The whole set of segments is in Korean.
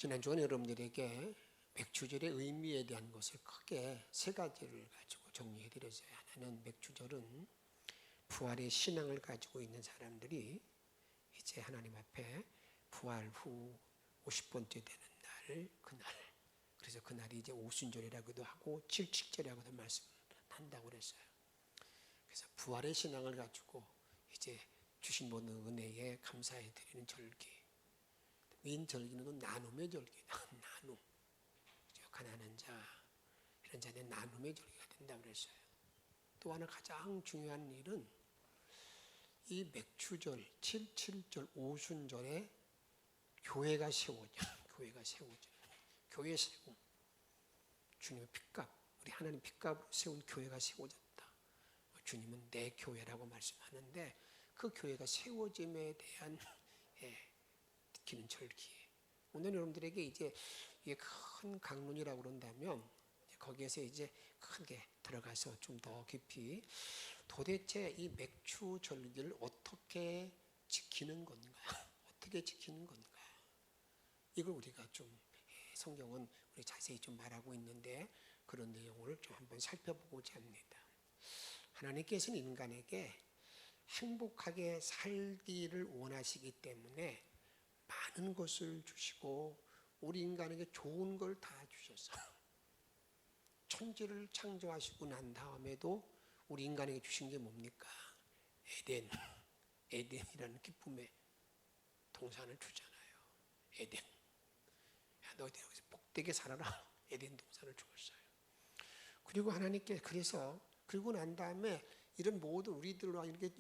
지난주에 여러분들에게 맥주절의 의미에 대한 것을 크게 세 가지를 가지고 정리해 드렸어요. 하나는 맥주절은 부활의 신앙을 가지고 있는 사람들이 이제 하나님 앞에 부활 후 50번째 되는 날, 그날, 그래서 그날이 이제 오순절이라고도 하고 칠칙절이라고도 말씀한다고 그랬어요. 그래서 부활의 신앙을 가지고 이제 주신 모든 은혜에 감사해 드리는 절기. 인 절기는 나눔의 절기다. 나눔. 가난한 자, 이런 자들의 나눔의 절기가 된다고 그랬어요. 또 하나 가장 중요한 일은 이 맥추절, 77절, 오순절에 교회가 세워져. 교회가 세워져. 교회 세움. 주님의 핏값, 우리 하나님 핏값으로 세운 교회가 세워졌다. 주님은 내 교회라고 말씀하는데 그 교회가 세워짐에 대한 기는 절기. 오늘 여러분들에게 이제 이게 큰 강론이라고 그런다면 거기에서 이제 크게 들어가서 좀 더 깊이 도대체 이 맥추 절기를 어떻게 지키는 건가? 어떻게 지키는 건가? 이걸 우리가 좀 성경은 우리 자세히 좀 말하고 있는데 그런 내용을 좀 한번 살펴보고자 합니다. 하나님께서는 인간에게 행복하게 살기를 원하시기 때문에 많은 것을 주시고 우리 인간에게 좋은 걸 다 주셨어요. 천지를 창조하시고 난 다음에도 우리 인간에게 주신 게 뭡니까? 에덴이라는 기쁨의 동산을 주잖아요. 에덴. 야, 너 여기서 복되게 살아라. 에덴 동산을 주었어요. 그리고 하나님께 그래서 그리고 난 다음에 이런 모든 우리들과 이렇게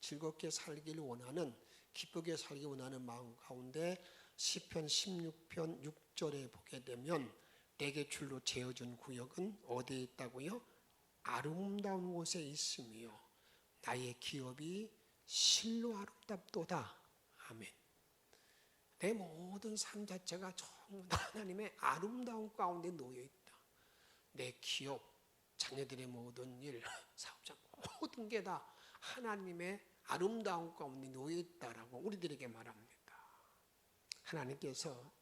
즐겁게 살기를 원하는 기쁘게 살기 원하는 마음 가운데 시편 16편 6절에 보게 되면 내게 줄로 재어준 구역은 어디에 있다고요? 아름다운 곳에 있으며 나의 기업이 실로 아름답도다. 아멘. 내 모든 삶 자체가 전부 다 하나님의 아름다운 가운데 놓여 있다. 내 기업, 자녀들의 모든 일, 사업장 모든 게 다 하나님의 아름다운 가운데 놓여 있다라고 우리들에게 말합니다. 하나님께서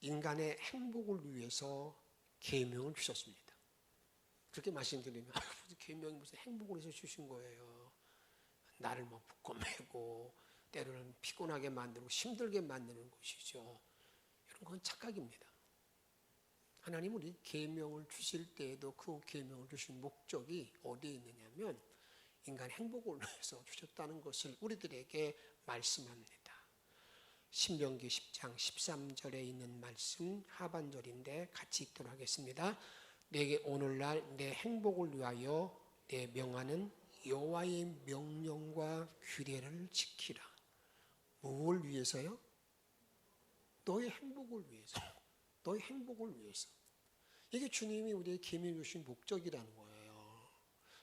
인간의 행복을 위해서 계명을 주셨습니다. 그렇게 말씀드리면 계명이 무슨 행복을 위해서 주신 거예요. 나를 뭐 묶어매고 때로는 피곤하게 만들고 힘들게 만드는 것이죠. 이런 건 착각입니다. 하나님은 우리 계명을 주실 때에도 그 계명을 주신 목적이 어디에 있느냐면 인간 행복을 위해서 주셨다는 것을 우리들에게 말씀합니다. 신명기 10장 13절에 있는 말씀 하반절인데 같이 읽도록 하겠습니다. 내게 오늘날 내 행복을 위하여 내 명하는 여호와의 명령과 규례를 지키라. 무엇을 위해서요? 너의 행복을 위해서. 너의 행복을 위해서. 이게 주님이 우리에게 계명 주신 목적이라는 거예요.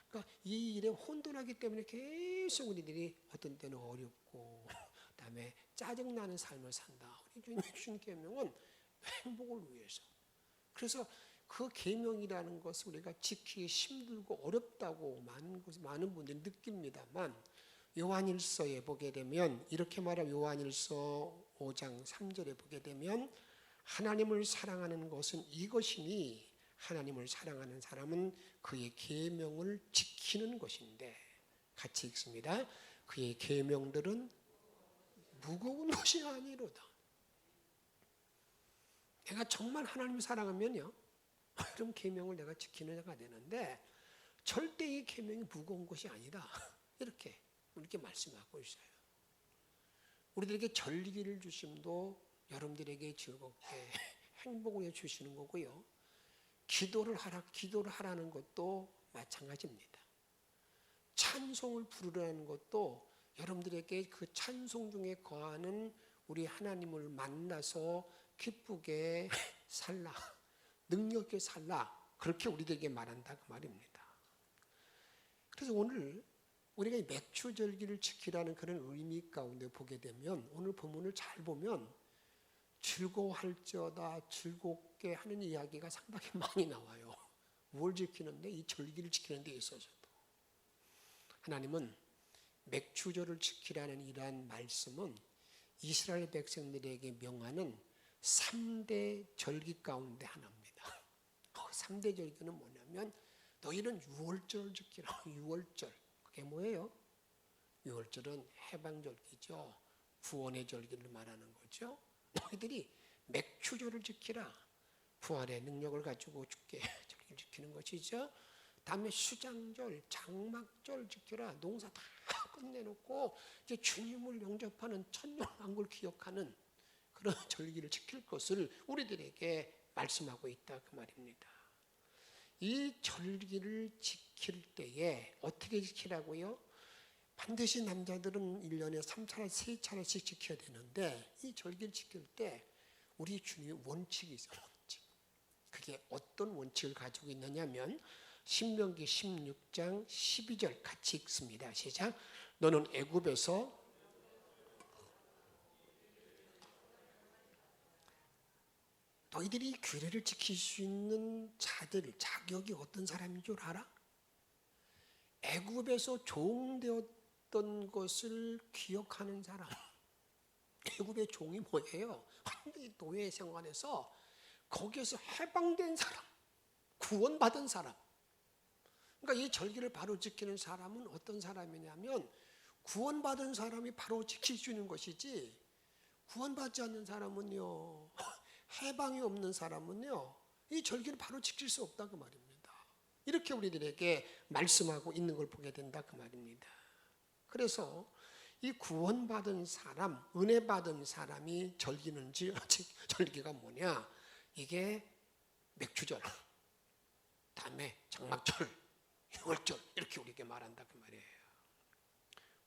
그러니까 이 일에 혼돈하기 때문에 계속 우리들이 어떤 때는 어렵고 그다음에 짜증나는 삶을 산다. 우리 주님이 주신 계명은 행복을 위해서. 그래서 그 계명이라는 것을 우리가 지키기 힘들고 어렵다고 많은 분들이 느낍니다만 요한일서에 보게 되면 이렇게 말하면 요한일서 5장 3절에 보게 되면 하나님을 사랑하는 것은 이것이니 하나님을 사랑하는 사람은 그의 계명을 지키는 것인데 같이 읽습니다. 그의 계명들은 무거운 것이 아니로다. 내가 정말 하나님을 사랑하면요, 그럼 계명을 내가 지키는 자가 되는데 절대 이 계명이 무거운 것이 아니다. 이렇게 말씀하고 있어요. 우리들에게 절기를 주심도 여러분들에게 즐겁게 행복을 주시는 거고요. 기도를 하라는 것도 마찬가지입니다. 찬송을 부르라는 것도 여러분들에게 그 찬송 중에 거하는 우리 하나님을 만나서 기쁘게 살라, 능력 있게 살라, 그렇게 우리들에게 말한다 그 말입니다. 그래서 오늘 우리가 이 맥추절기를 지키라는 그런 의미 가운데 보게 되면 오늘 본문을 잘 보면 즐거워할지어다 즐겁게 하는 이야기가 상당히 많이 나와요. 뭘 지키는데? 이 절기를 지키는 데 있어서도 하나님은 맥추절을 지키라는 이러한 말씀은 이스라엘 백성들에게 명하는 3대 절기 가운데 하나입니다. 3대 절기는 뭐냐면 너희는 유월절을 지키라. 유월절. 그게 뭐예요? 유월절은 해방절기죠. 구원의 절기를 말하는 거죠. 너희들이 맥추절을 지키라. 부활의 능력을 가지고 주께 절기를 지키는 것이죠. 다음에 수장절, 장막절 지켜라. 농사 다 끝내놓고 이제 주님을 영접하는 천년왕국을 기억하는 그런 절기를 지킬 것을 우리들에게 말씀하고 있다 그 말입니다. 이 절기를 지킬 때에 어떻게 지키라고요? 반드시 남자들은 1년에 3차례, 3차례씩 지켜야 되는데 이 절기를 지킬 때 우리 주님의 원칙이 있어요. 원칙. 그게 어떤 원칙을 가지고 있느냐면 신명기 16장 12절 같이 읽습니다. 시작. 너는 애굽에서 너희들이 규례를 지킬 수 있는 자들, 자격이 어떤 사람인 줄 알아? 애굽에서 종되었던 것을 기억하는 사람. 애굽의 종이 뭐예요? 완전히 노예 생활에서 거기에서 해방된 사람, 구원받은 사람. 그러니까 이 절기를 바로 지키는 사람은 어떤 사람이냐면 구원받은 사람이 바로 지킬 수 있는 것이지 구원받지 않는 사람은요, 해방이 없는 사람은요 이 절기를 바로 지킬 수 없다 그 말입니다. 이렇게 우리들에게 말씀하고 있는 걸 보게 된다 그 말입니다. 그래서 이 구원받은 사람, 은혜 받은 사람이 절기가 뭐냐? 이게 맥추절, 다음에 장막절, 유월절 이렇게 우리에게 말한다 그 말이에요.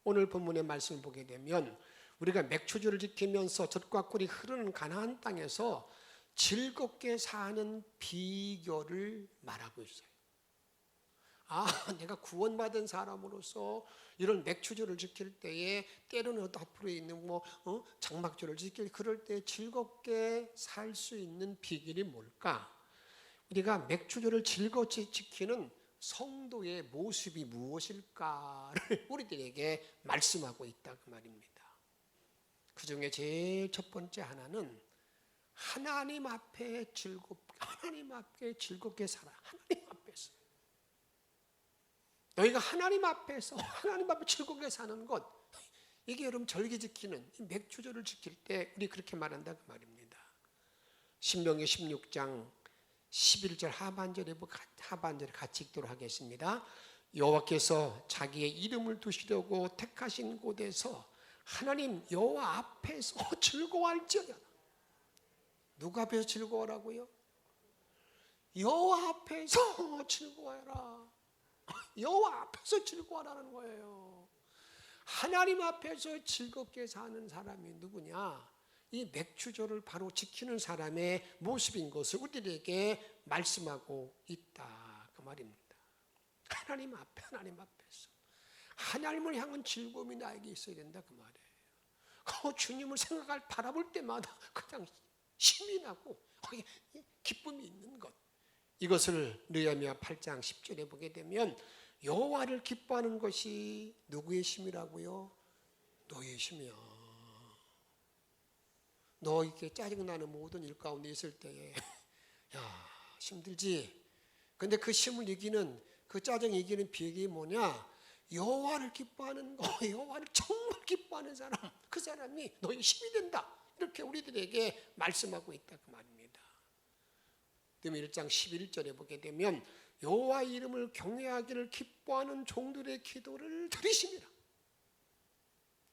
오늘 본문의 말씀을 보게 되면 우리가 맥추절을 지키면서 젖과 꿀이 흐르는 가나안 땅에서 즐겁게 사는 비결을 말하고 있어요. 내가 구원받은 사람으로서 이런 맥추절을 지킬 때에 때로는 앞으로 있는 장막절을 지킬 그럴 때 즐겁게 살 수 있는 비결이 뭘까? 우리가 맥추절을 즐겁게 지키는 성도의 모습이 무엇일까를 우리들에게 말씀하고 있다 그 말입니다. 그 중에 제일 첫 번째 하나는 하나님 앞에 즐겁게 살아. 하나님 앞에서 너희가 하나님 앞에 즐겁게 사는 것, 이게 여러분 절기 지키는 이 맥추절을 지킬 때 우리 그렇게 말한다 그 말입니다. 신명기 16장 11절 하반절에 같이 읽도록 하겠습니다. 여호와께서 자기의 이름을 두시려고 택하신 곳에서 하나님 여호와 앞에서 즐거워할지어다. 누구 앞에서 즐거워라고요? 여호와 앞에서 즐거워해라. 여호와 앞에서 즐거워하라는 거예요. 하나님 앞에서 즐겁게 사는 사람이 누구냐? 이 맥추절을 바로 지키는 사람의 모습인 것을 우리에게 말씀하고 있다 그 말입니다. 하나님 앞에서 하나님을 향한 즐거움이 나에게 있어야 된다 그 말이에요. 주님을 바라볼 때마다 그냥 힘이 나고 기쁨이 있는 것, 이것을 느헤미야 8장 10절에 보게 되면 여호와를 기뻐하는 것이 누구의 힘이라고요? 너의 힘이야. 너 이렇게 짜증나는 모든 일 가운데 있을 때에 힘들지? 근데 그 힘을 이기는, 그 짜증 이기는 비결이 뭐냐? 여호와를 기뻐하는 거, 여호와를 정말 기뻐하는 사람, 그 사람이 너의 힘이 된다. 이렇게 우리들에게 말씀하고 있다 그 말입니다. 느헤미야 1장 11절에 보게 되면 여호와 이름을 경외하기를 기뻐하는 종들의 기도를 들으심이라.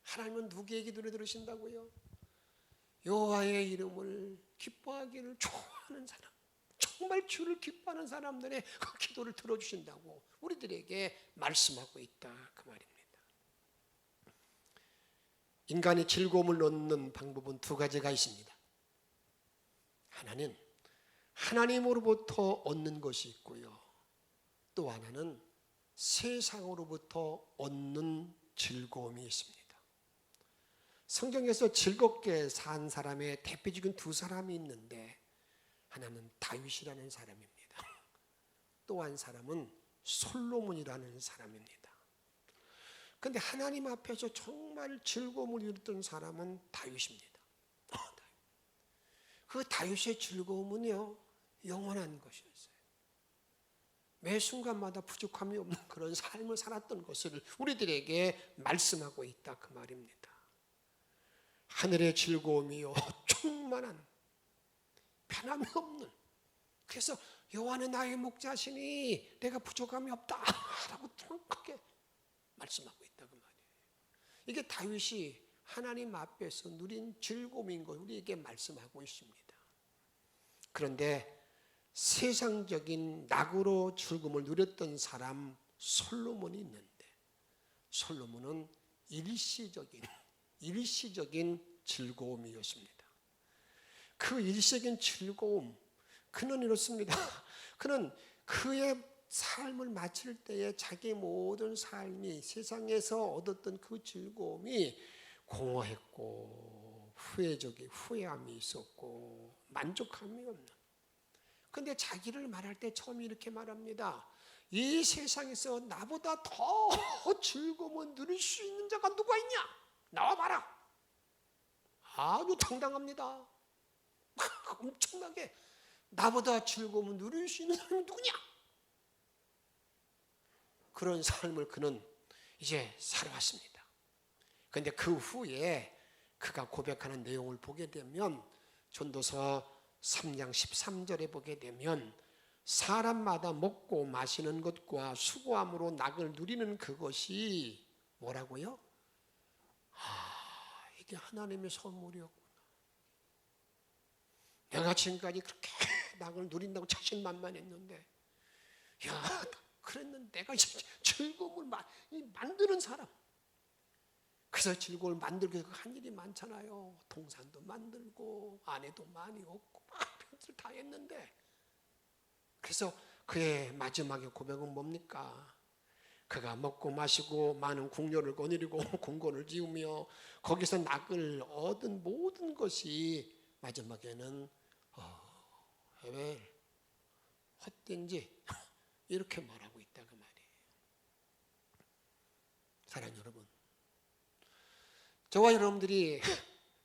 하나님은 누구의 기도를 들으신다고요? 여호와의 이름을 기뻐하기를 좋아하는 사람, 정말 주를 기뻐하는 사람들의 그 기도를 들어주신다고 우리들에게 말씀하고 있다 그 말입니다. 인간이 즐거움을 얻는 방법은 두 가지가 있습니다. 하나는 하나님으로부터 얻는 것이 있고요, 또 하나는 세상으로부터 얻는 즐거움이 있습니다. 성경에서 즐겁게 산 사람의 대표적인 두 사람이 있는데, 하나는 다윗이라는 사람입니다. 또 한 사람은 솔로몬이라는 사람입니다. 그런데 하나님 앞에서 정말 즐거움을 누렸던 사람은 다윗입니다. 그 그 다윗의 즐거움은요, 영원한 것이었어요. 매 순간마다 부족함이 없는 그런 삶을 살았던 것을 우리들에게 말씀하고 있다, 그 말입니다. 하늘의 즐거움이요, 충만한, 변함이 없는. 그래서 여호와는 나의 목자시니 내가 부족함이 없다 라고 정확하게 말씀하고 있다, 그 말이에요. 이게 다윗이 하나님 앞에서 누린 즐거움인 걸 우리에게 말씀하고 있습니다. 그런데 세상적인 낙으로 즐거움을 누렸던 사람 솔로몬이 있는데, 솔로몬은 일시적인 즐거움이었습니다. 그 일시적인 즐거움, 그는 이렇습니다. 그는 그의 삶을 마칠 때에 자기 모든 삶이 세상에서 얻었던 그 즐거움이 공허했고 후회함이 있었고 만족함이 없는. 그런데 자기를 말할 때 처음 이렇게 말합니다. 이 세상에서 나보다 더 즐거움을 누릴 수 있는 자가 누가 있냐? 나와봐라. 아주 당당합니다. 엄청나게 나보다 즐거움을 누릴 수 있는 사람이 누구냐? 그런 삶을 그는 이제 살아왔습니다. 그런데 그 후에 그가 고백하는 내용을 보게 되면 전도서 3장 13절에 보게 되면 사람마다 먹고 마시는 것과 수고함으로 낙을 누리는 그것이 뭐라고요? 이게 하나님의 선물이었구나. 내가 지금까지 그렇게 낙을 누린다고 자신만만했는데, 야, 그랬는데 내가 즐거움을 만드는 사람. 그래서 즐거움을 만들기 위해서 한 일이 많잖아요. 동산도 만들고 아내도 많이 얻고 막 별짓을 다 했는데, 그래서 그의 마지막에 고백은 뭡니까? 그가 먹고 마시고 많은 궁녀를 거느리고 궁궐을 지으며 거기서 낙을 얻은 모든 것이 마지막에는 왜 헛된지 이렇게 말하고 있다, 그 말이에요. 사랑하는 여러분, 저와 여러분들이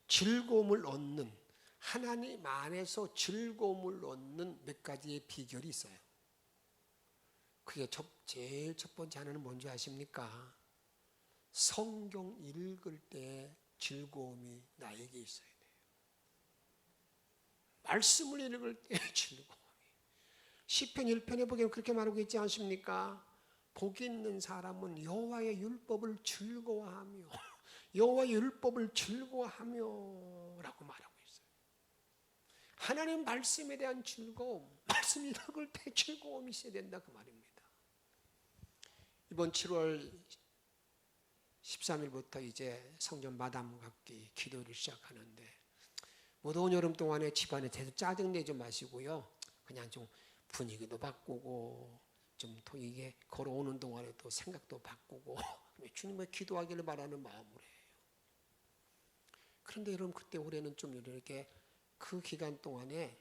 즐거움을 얻는, 하나님 안에서 즐거움을 얻는 몇 가지의 비결이 있어요. 그게 제일 첫 번째 하나는 뭔지 아십니까? 성경 읽을 때 즐거움이 나에게 있어야 돼요. 말씀을 읽을 때 즐거움이. 시편 1편에 보면 그렇게 말하고 있지 않습니까? 복 있는 사람은 여호와의 율법을 즐거워하며 여호와의 율법을 즐거워하며 라고 말하고 있어요. 하나님 말씀에 대한 즐거움, 말씀 읽을 때 즐거움이 있어야 된다, 그 말입니다. 이번 7월 13일부터 이제 성전 마담 갖기 기도를 시작하는데, 무더운 여름 동안에 집안에 대해서 짜증내지 마시고요. 그냥 좀 분위기도 바꾸고 좀 이게 걸어오는 동안에도 생각도 바꾸고 주님의 기도하기를 바라는 마음으로 해요. 그런데 여러분, 그때 올해는 좀 이렇게 그 기간 동안에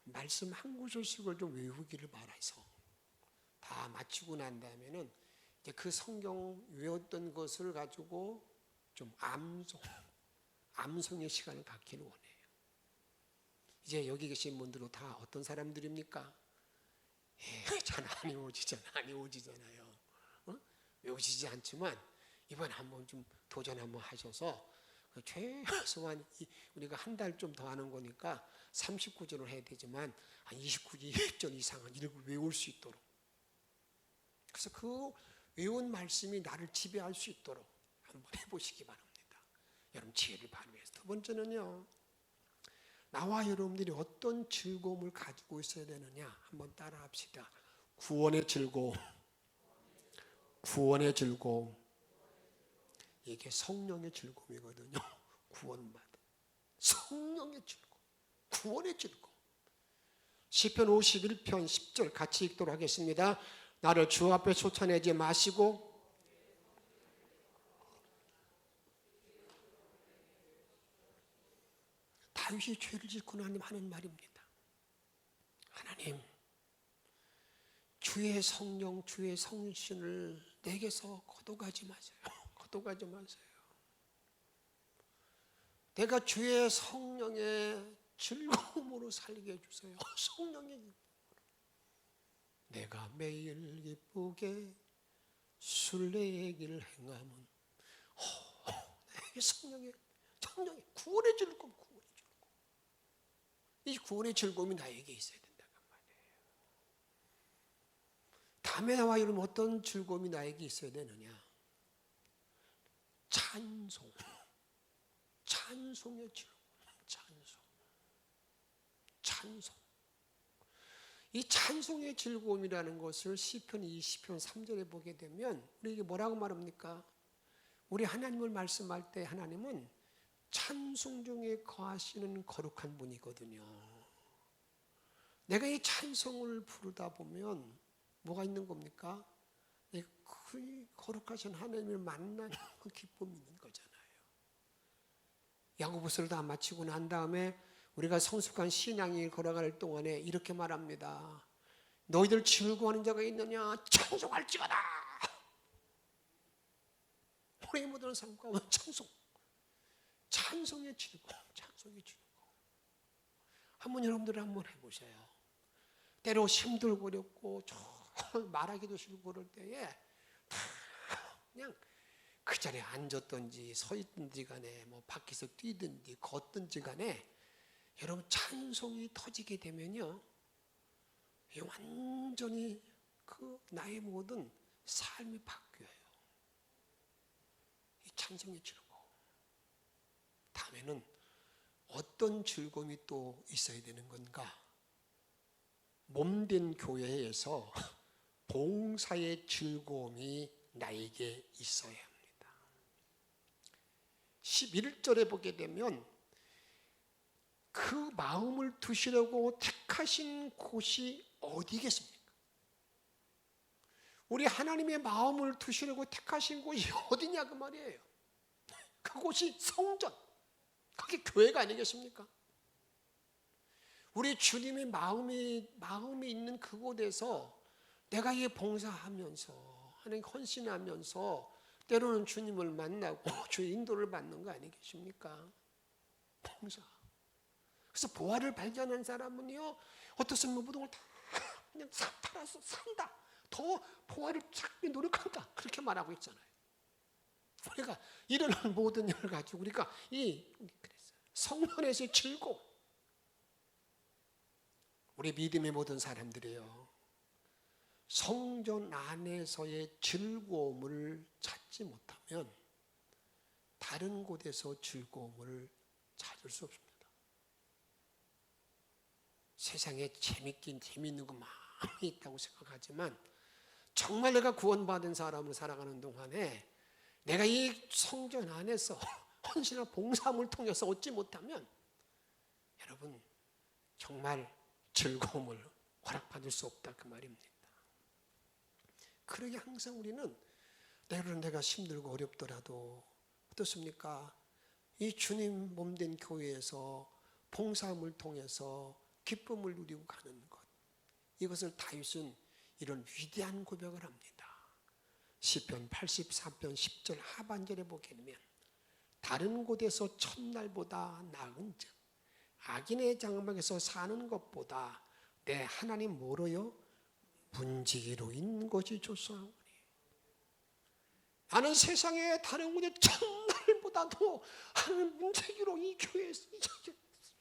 말씀 한 구절씩을 좀 외우기를 바라서 다 마치고 난 다음에는 이제 그 성경 외웠던 것을 가지고 좀 암송의 시간을 갖기를 원해요. 이제 여기 계신 분들은 다 어떤 사람들입니까? 잘 안 외워지잖아요. 외워지지 않지만 이번에 한번 좀 도전 한번 하셔서 최소한 우리가 한 달 좀 더 하는 거니까 39절을 해야 되지만 한 20절 이상은 외울 수 있도록, 그래서 그 외운 말씀이 나를 지배할 수 있도록 한번 해보시기 바랍니다. 여러분, 지혜를 발휘해서. 두 번째는요, 나와 여러분들이 어떤 즐거움을 가지고 있어야 되느냐 한번 따라 합시다. 구원의 즐거움. 구원의 즐거움. 이게 성령의 즐거움이거든요. 구원받아. 성령의 즐거움. 구원의 즐거움. 시편 51편 10절 같이 읽도록 하겠습니다. 나를 주 앞에 쫓아내지 마시고 다윗이 죄를 짓고 나님 하는 말입니다. 하나님, 주의 성령, 주의 성신을 내게서 거둬가지 마세요. 거둬가지 마세요. 내가 주의 성령의 즐거움으로 살게 해주세요. 성령의 내가 매일 기쁘게 순례의 길을 행하면 내 성령의 구원의 즐거움, 이 구원의 즐거움이 나에게 있어야 된다는 말이에요. 다음에 나와 여러분 어떤 즐거움이 나에게 있어야 되느냐? 찬송의 즐거움, 찬송. 이 찬송의 즐거움이라는 것을 시편 20편 3절에 보게 되면 우리에게 뭐라고 말합니까? 우리 하나님을 말씀할 때 하나님은 찬송 중에 거하시는 거룩한 분이거든요. 내가 이 찬송을 부르다 보면 뭐가 있는 겁니까? 그 거룩하신 하나님을 만나는 그 기쁨이 있는 거잖아요. 야고보서를 다 마치고 난 다음에 우리가 성숙한 신앙이 걸어갈 동안에 이렇게 말합니다. 너희들 즐거워하는 자가 있느냐? 찬송할지어다. 우리 모든 삶 가운데 찬송의 즐거움. 한번 여러분들 한번 해보세요. 때로 힘들고 어렵고 말하기도 싫고 그럴 때에 그냥 그 자리에 앉았든지 서 있든지 간에 뭐 밖에서 뛰든지 걷든지 간에 여러분 찬송이 터지게 되면요, 완전히 그 나의 모든 삶이 바뀌어요. 이 찬송의 즐거움. 다음에는 어떤 즐거움이 또 있어야 되는 건가? 몸된 교회에서 봉사의 즐거움이 나에게 있어야 합니다. 11절에 보게 되면 그 마음을 두시려고 택하신 곳이 어디겠습니까? 우리 하나님의 마음을 두시려고 택하신 곳이 어디냐 그 말이에요. 그곳이 성전, 그게 교회가 아니겠습니까? 우리 주님의 마음이 있는 그곳에서 내가 이 봉사하면서 하나님 헌신하면서 때로는 주님을 만나고 주의 인도를 받는 거 아니겠습니까? 봉사. 그래서 보화를 발견한 사람은요, 어떻습니까? 모든 걸 다 그냥 팔아서 산다. 더 보화를 찾기 노력한다. 그렇게 말하고 있잖아요. 우리가 일어나는 모든 일을 가지고 우리가 성전에서의 즐거움, 우리 믿음의 모든 사람들이요, 성전 안에서의 즐거움을 찾지 못하면 다른 곳에서 즐거움을 찾을 수 없습니다. 세상에 재밌는 거 많이 있다고 생각하지만 정말 내가 구원받은 사람으로 살아가는 동안에 내가 이 성전 안에서 헌신과 봉사함을 통해서 얻지 못하면 여러분 정말 즐거움을 허락받을 수 없다 그 말입니다. 그러게 항상 우리는 내가 힘들고 어렵더라도 어떻습니까? 이 주님 몸된 교회에서 봉사함을 통해서 기쁨을 누리고 가는 것, 이것을 다윗은 이런 위대한 고백을 합니다. 시편 84편 10절 하반절에 보게 되면 다른 곳에서 첫날보다 나은즉 악인의 장막에서 사는 것보다 내 하나님 뭐로요? 문지기로 있는 것이 좋사오니. 나는 세상의 다른 곳에 첫날보다도 하나님 문지기로 이 교회에서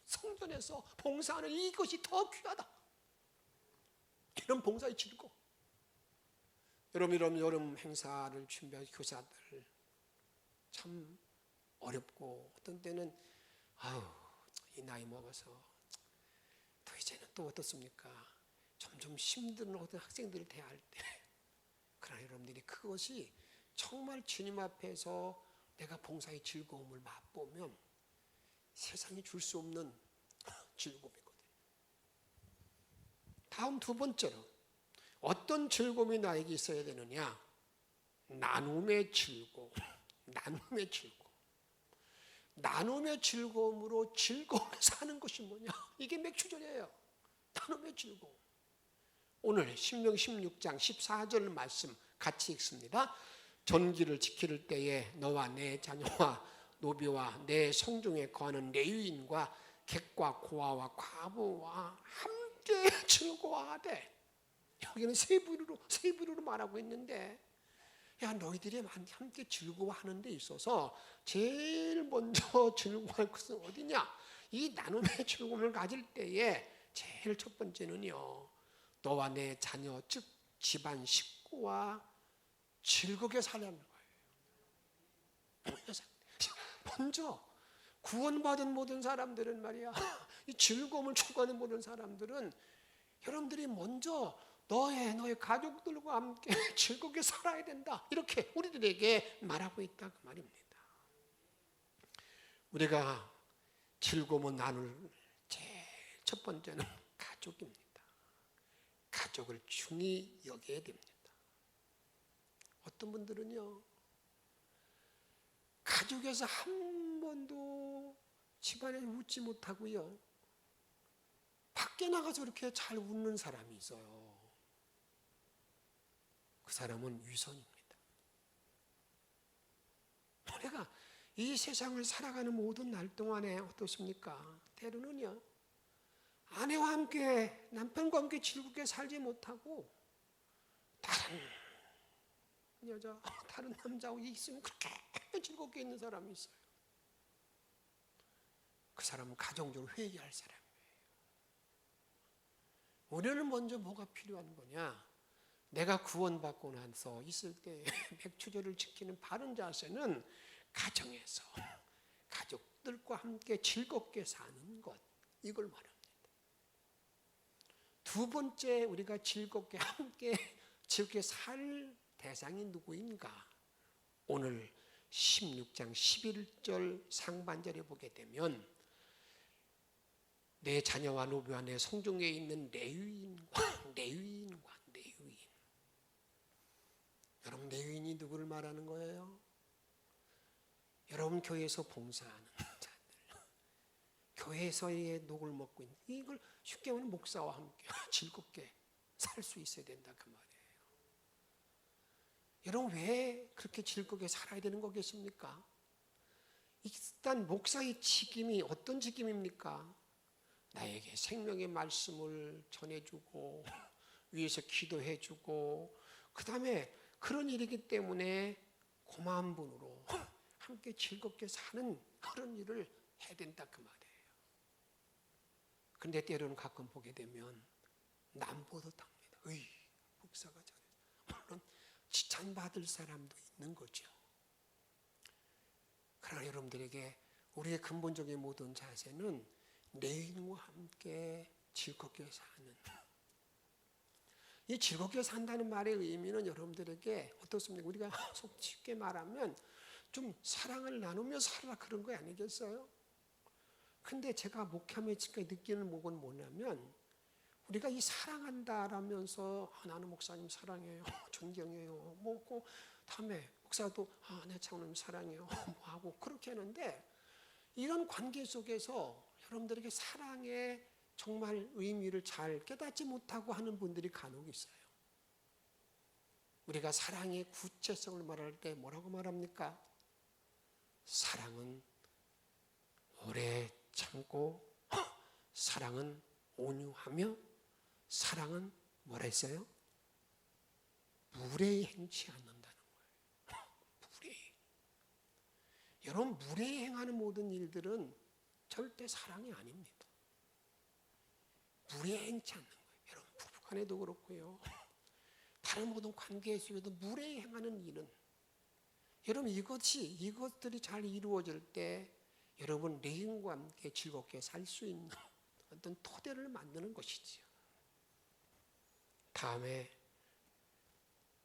성전에서 봉사하는 이것이 더 귀하다. 이런 봉사의 즐거움. 여름 행사를 준비할 교사들 참 어렵고 어떤 때는 이 나이 먹어서 또 이제는 또 어떻습니까? 점점 힘든 어떤 학생들을 대할 때 그러나 여러분들이 그것이 정말 주님 앞에서 내가 봉사의 즐거움을 맛보면 세상이 줄 수 없는 즐거움이거든요. 다음 두 번째로 어떤 즐거움이 나에게 있어야 되느냐? 나눔의 즐거움. 나눔의 즐거움으로 즐거움에 사는 것이 뭐냐? 이게 맥주절이에요. 나눔의 즐거움. 오늘 신명기 16장 14절 말씀 같이 읽습니다. 전기를 지킬 때에 너와 내 자녀와 노비와 내 성중에 거하는 레위인과 객과 고아와 과부와 함께 즐거워하되, 여기는 세 부류로 말하고 있는데, 야, 너희들이 함께 즐거워하는 데 있어서 제일 먼저 즐거워할 것은 어디냐? 이 나눔의 즐거움을 가질 때에 제일 첫 번째는요, 너와 내 자녀, 즉 집안 식구와 즐겁게 살라는 거예요. 먼저 구원받은 모든 사람들은 말이야, 이 즐거움을 추구하는 모든 사람들은 여러분들이 먼저 너의 가족들과 함께 즐겁게 살아야 된다, 이렇게 우리들에게 말하고 있다, 그 말입니다. 우리가 즐거움을 나눌 제일 첫 번째는 가족입니다. 가족을 중히 여겨야 됩니다. 어떤 분들은요, 가족에서 한 번도 집안에 웃지 못하고요, 밖에 나가서 이렇게 잘 웃는 사람이 있어요. 그 사람은 위선입니다. 우리가 이 세상을 살아가는 모든 날 동안에 어떻습니까? 때로는요, 아내와 함께, 남편과 함께 즐겁게 살지 못하고 다른 여자, 다른 남자하고 있으면 그렇게 즐겁게 있는 사람이 있어요. 그 사람은 가정적으로 회개할 사람이에요. 우리는 먼저 뭐가 필요한 거냐? 내가 구원받고 나서 있을 때 백추절을 지키는 바른 자세는 가정에서 가족들과 함께 즐겁게 사는 것, 이걸 말합니다. 두 번째, 우리가 즐겁게 함께 즐겁게 살 대상이 누구인가? 오늘 16장 11절 상반절에 보게 되면 내 자녀와 노부와 내 성중에 있는 레위인과 여러분, 레위인이 누구를 말하는 거예요? 여러분 교회에서 봉사하는 자들, 교회에서의 녹을 먹고 있는, 이걸 쉽게 말하면 목사와 함께 즐겁게 살 수 있어야 된다, 그 말이에요. 여러분, 왜 그렇게 즐겁게 살아야 되는 거겠습니까? 일단 목사의 직임이 어떤 직임입니까? 나에게 생명의 말씀을 전해주고 위에서 기도해주고, 그 다음에 그런 일이기 때문에 고마운 분으로 함께 즐겁게 사는 그런 일을 해야 된다, 그 말이에요. 그런데 때로는 가끔 보게 되면 남보듯합니다. 목사가 잘해. 물론 칭찬받을 사람도 있는 거죠. 그러나 여러분들에게 우리의 근본적인 모든 자세는 레인과 함께 즐겁게 사는, 이 즐겁게 산다는 말의 의미는 여러분들에게 어떻습니까? 우리가 쉽게 말하면 좀 사랑을 나누며 살아라, 그런 거 아니겠어요? 근데 제가 목회하면서 느끼는 목은 뭐냐면, 우리가 이 사랑한다라면서 나는 목사님 사랑해요, 존경해요, 뭐 다음에 목사도 내 장로님 사랑해요 뭐 하고 그렇게 하는데, 이런 관계 속에서 여러분들에게 사랑의 정말 의미를 잘 깨닫지 못하고 하는 분들이 간혹 있어요. 우리가 사랑의 구체성을 말할 때 뭐라고 말합니까? 사랑은 오래 참고, 사랑은 온유하며, 사랑은 뭐라 했어요? 무례히 행치 않는다는 거예요. 무례히. 여러분, 무례히 행하는 모든 일들은 절대 사랑이 아닙니다. 무례히 행치 않는 거예요. 여러분, 부부간에도 그렇고요, 다른 모든 관계 속에도 무례히 행하는 일은, 여러분, 이것들이 잘 이루어질 때 여러분 레인과 함께 즐겁게 살 수 있는 어떤 토대를 만드는 것이지요. 다음에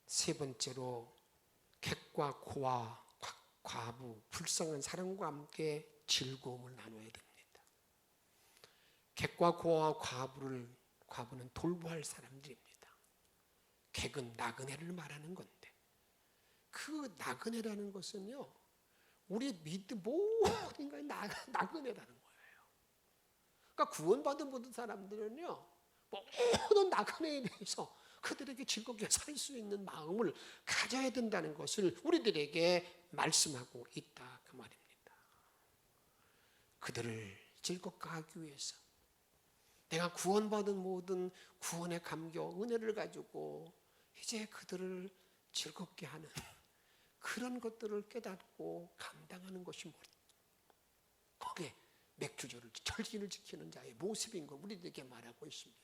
세 번째로 객과 고아, 과부, 불쌍한 사람과 함께 즐거움을 나눠야 됩니다. 객과 고아와 과부는 돌보아야 할 사람들입니다. 객은 나그네를 말하는 건데, 그 나그네라는 것은요, 우리 믿음 모든 것이 나그네라는 거예요. 그러니까 구원받은 모든 사람들은요, 모든 나그네에 대해서 그들에게 즐겁게 살 수 있는 마음을 가져야 된다는 것을 우리들에게 말씀하고 있다, 그 말입니다. 그들을 즐겁게 하기 위해서 내가 구원받은 모든 구원의 감격, 은혜를 가지고 이제 그들을 즐겁게 하는 그런 것들을 깨닫고 감당하는 것이 뭐냐. 거기에 맥주절을, 절기를 지키는 자의 모습인 걸 우리들에게 말하고 있습니다.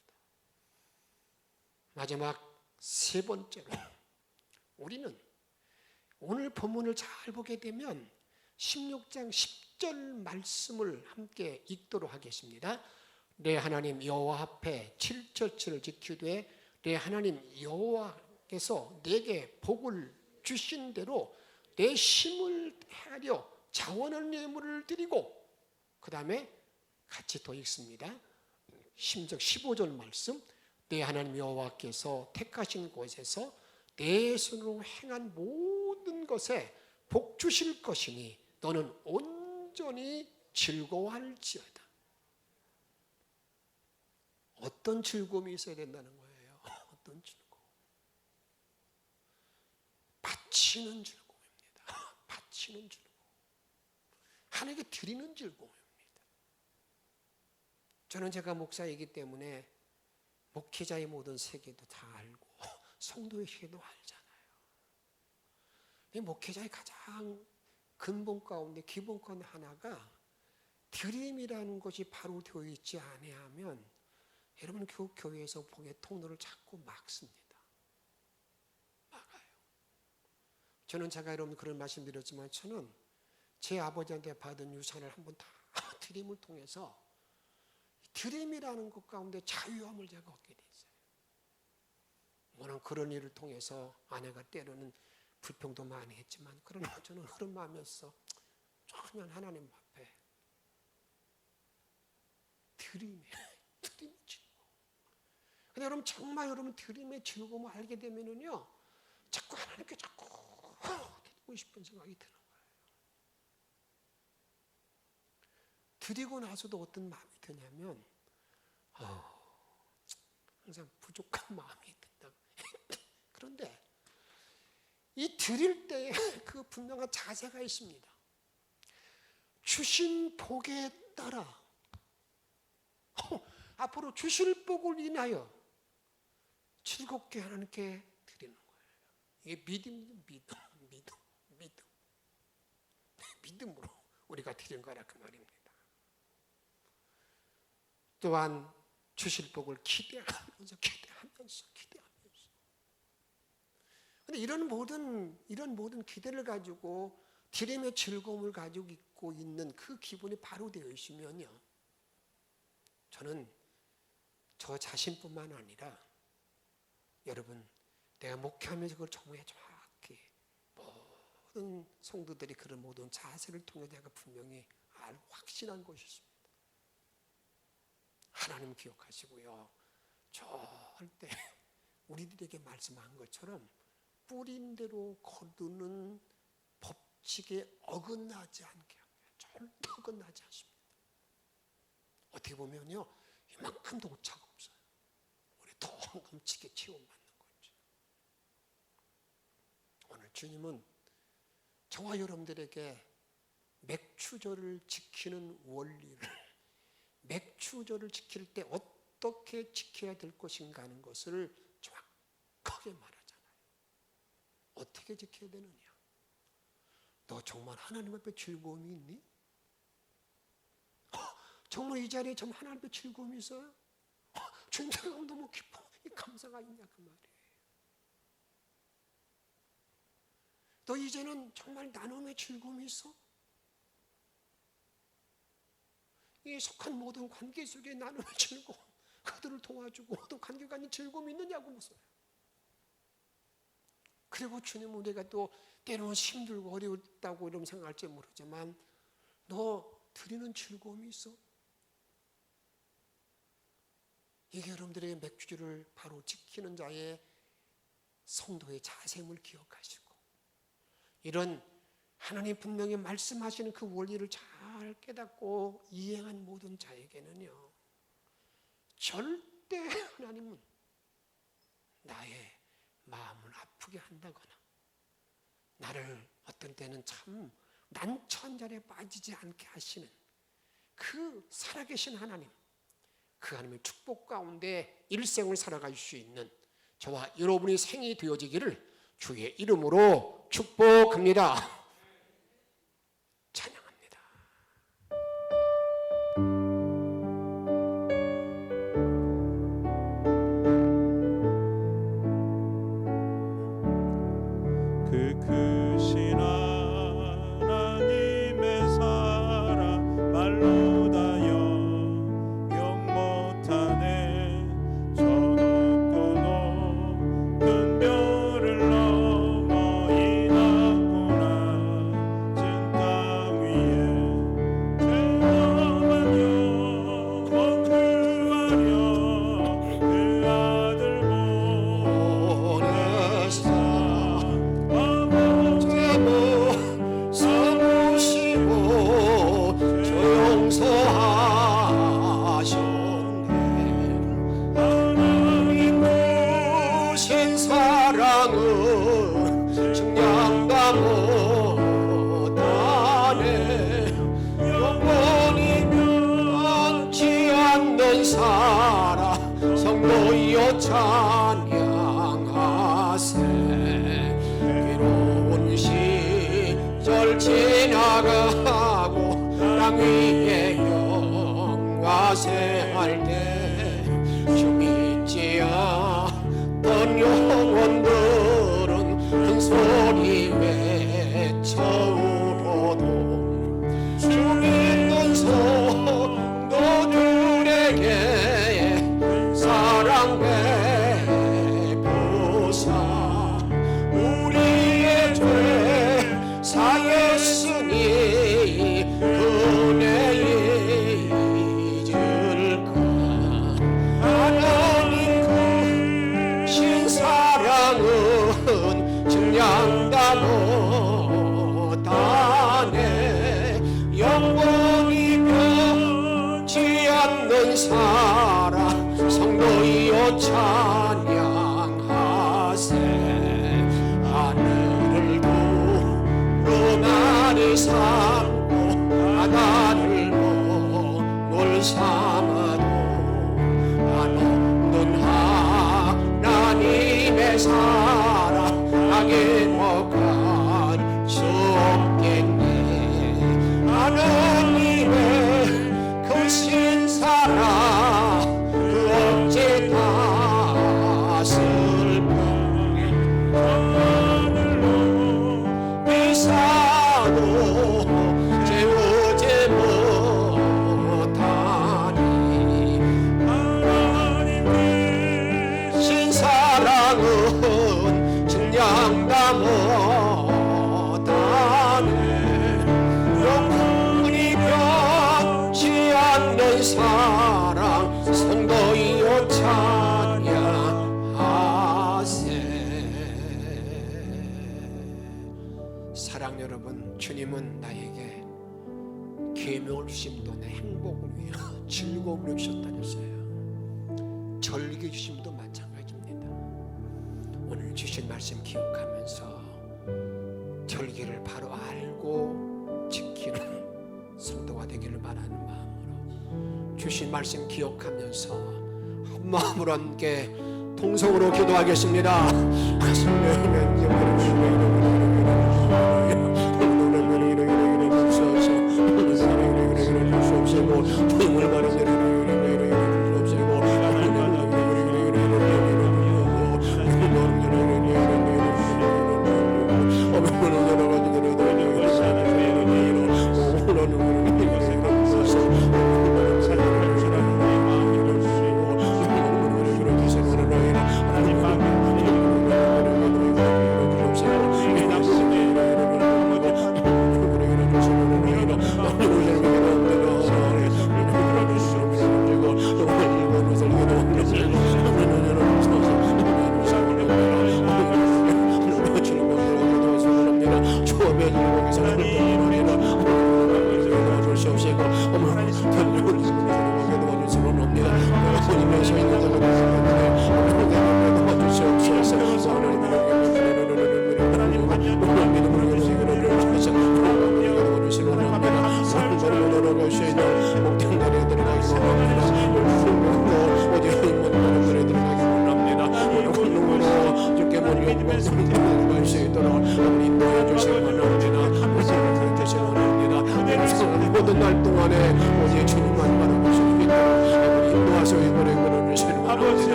마지막 세 번째로 우리는 오늘 본문을 잘 보게 되면 16장 10절 말씀을 함께 읽도록 하겠습니다. 내 하나님 여호와 앞에 7절을 지키되 내 하나님 여호와께서 내게 복을 주신 대로 내 힘을 헤아려 자원한 예물을 드리고, 그 다음에 같이 더 읽습니다. 15절 말씀, 내 하나님 여호와께서 택하신 곳에서 내 손으로 행한 모든 것에 복 주실 것이니 너는 온전히 즐거워할지어다. 어떤 즐거움이 있어야 된다는 거예요? 어떤 즐거움? 바치는 즐거움입니다. 바치는 즐거움. 하나님께 드리는 즐거움입니다. 저는 제가 목사이기 때문에 목회자의 모든 세계도 다 알고 성도의 세계도 알잖아요. 목회자의 가장 근본 가운데 기본 가운데 하나가 드림이라는 것이 바로 되어 있지 아니하면 여러분 교회에서 복의 통로를 자꾸 막습니다. 막아요. 저는 제가 여러분 그런 말씀드렸지만 저는 제 아버지한테 받은 유산을 한번 다 드림을 통해서 드림이라는 것 가운데 자유함을 제가 얻게 됐어요. 물론 그런 일을 통해서 아내가 때로는 불평도 많이 했지만 그러나 저는 그런 마음이었어. 그냥 하나님 앞에 드림의 즐거움. 근데 여러분 정말 여러분 드림의 즐거움을 알게 되면은요 자꾸 하나님께 자꾸 드리고 싶은 생각이 드는 거예요. 드리고 나서도 어떤 마음이 드냐면 항상 부족한 마음이 든다. 그런데 이 드릴 때에 그 분명한 자세가 있습니다. 주신 복에 따라 앞으로 주실 복을 인하여 즐겁게 하나님께 드리는 거예요. 이게 믿음으로 우리가 드린 거라 그 말입니다. 또한 주실 복을 기대하면서. 근데 이런 모든 기대를 가지고 드림의 즐거움을 가지고 있고 있는 그 기분이 바로 되어 있으면요. 저는 저 자신뿐만 아니라 여러분 내가 목회하면서 그걸 정말 정확히 모든 성도들이 그런 모든 자세를 통해 내가 분명히 확신한 것이 있습니다. 하나님 기억하시고요. 절대 우리들에게 말씀한 것처럼 뿌린 대로 거두는 법칙에 어긋나지 않게 합니다. 절대 어긋나지 않습니다. 어떻게 보면요. 이만큼도 오차가 없어요. 우리 더 넘치게 채움받는 거죠. 오늘 주님은 저와 여러분들에게 맥주절을 지키는 원리를, 맥주절을 지킬 때 어떻게 지켜야 될 것인가 하는 것을 정확하게 말하잖아요. 어떻게 지켜야 되느냐? 너 정말 하나님 앞에 즐거움이 있니? 정말 이 자리에 정말 하나님 앞에 즐거움이 있어요? 주님 생각하면 너무 기뻐. 이 감사가 있냐 그 말이에요. 너 이제는 정말 나눔의 즐거움이 있어? 이 속한 모든 관계 속에 나눔의 즐거움, 그들을 도와주고 또 관계가 있는 즐거움이 있느냐고 묻어요. 그리고 주님은 우리가 또 때로는 힘들고 어려웠다고 이런 생각할지 모르지만 너 드리는 즐거움이 있어? 이게 여러분들의 맥주를 바로 지키는 자의 성도의 자세임을 기억하시고 이런 하나님 분명히 말씀하시는 그 원리를 잘 깨닫고 이행한 모든 자에게는요 절대 하나님은 나의 마음을 아프게 한다거나 나를 어떤 때는 참 난처한 자리에 빠지지 않게 하시는 그 살아계신 하나님, 그 하나님의 축복 가운데 일생을 살아갈 수 있는 저와 여러분의 생이 되어지기를 주의 이름으로 축복합니다. 찬양합니다. 그 크신 하나님의 사랑 말로 다 영영 못하네. 저 높고 높은 별을 넘어 이 낮고 낮은 땅 위에 죄업한 영혼 구하려 그 아들 보내사 용서하셨네. 하나님 주신 사랑은 증량다 못하네. 영원히 변치 않는 사랑 성도여 찬양하세. 괴로운 시절 지나가고 땅 위에 영화세할 때 주 믿지 않던 영혼들은 큰 소리 외쳐오로도 주 믿는 성도들에게 사랑 베푸사 우리의 죄 사했으니 은혜 잊을까. 하나님 크신 사랑은 증량다 못하네. 영원히 변치 않는 사랑 성도여 찬양하세. 하늘을 두루마리 삼고 바다를 몸을 삼아도 한없는 하나님의 사랑 나게 먹을 수 없겠네. 하나님의 크신 사랑 그 어째 다슬퍼 하늘로 비사도 재우지 못하니 하나님 신 사랑은 증량다 못하네. 영원히 변치 않는 사랑 성도여 찬양하세. 사랑 여러분, 주님은 나에게 계명을 주심도 내 행복을 위해 즐거움을 주셨다셨어요. 절기 주심도 마찬가지입니다. 오늘 주신 말씀 기억하면서 절기를 바로 알고 지키는 성도가 되기를 바라는 마음으로 주신 말씀 기억하면서 한 마음으로 함께 통성으로 기도하겠습니다.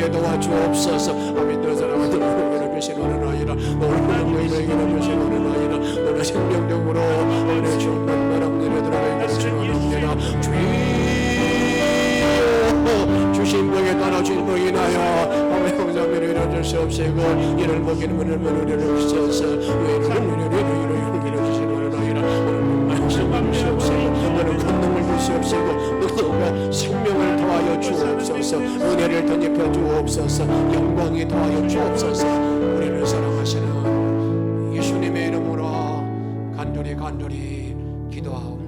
살게 도와주옵소서. 아멘. 너 사랑하는 너희를 주시는 아이라 오늘 너희를 주시는 아이라 오늘 생명력으로 오늘 주는 바람 내려들어 주시옵니다. 주신 복에 따라 주신 복이 나여 아멘. 감사합니다. 이를 주시옵시고 이를 먹이는 은혜를 은혜를 주셔서 은혜를 주시는 아이라 오늘 말씀을 주시옵시고 오늘 권능을 주시옵시고 너가 생명을 더하여 주옵소서. 은혜를 덧입혀 주옵소서. 영광이 더하여 주옵소서. 우리를 사랑하시는 예수님의 이름으로 간절히 기도하옵나이다.